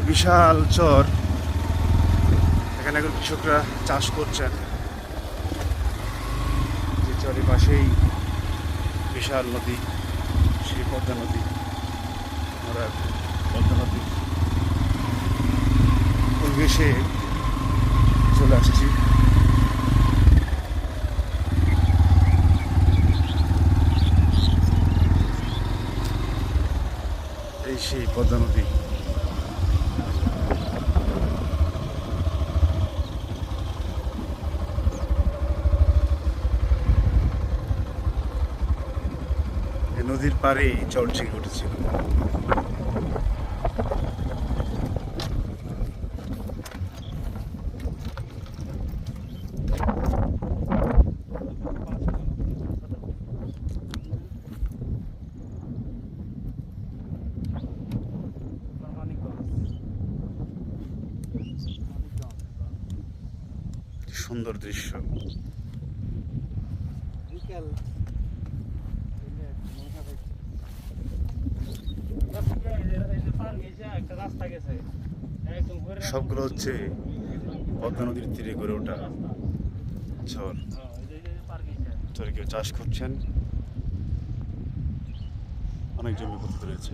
বিশাল চর, এখানে এখন কৃষকরা চাষ করছেন। যে চরের পাশেই বিশাল নদী, সেই পদ্মা নদী। আমরা পদ্মা নদী পরিবেশে চলে আসছি। এই সেই পদ্মা নদী। নদীর পাড়েই চর জেগে উঠেছিল। সুন্দর দৃশ্য। সবগুলো হচ্ছে পদ্মা নদীর তীরে গড়ে ওঠা চর। চরে কেউ চাষ করছেন, অনেক জমি পতিত রয়েছে।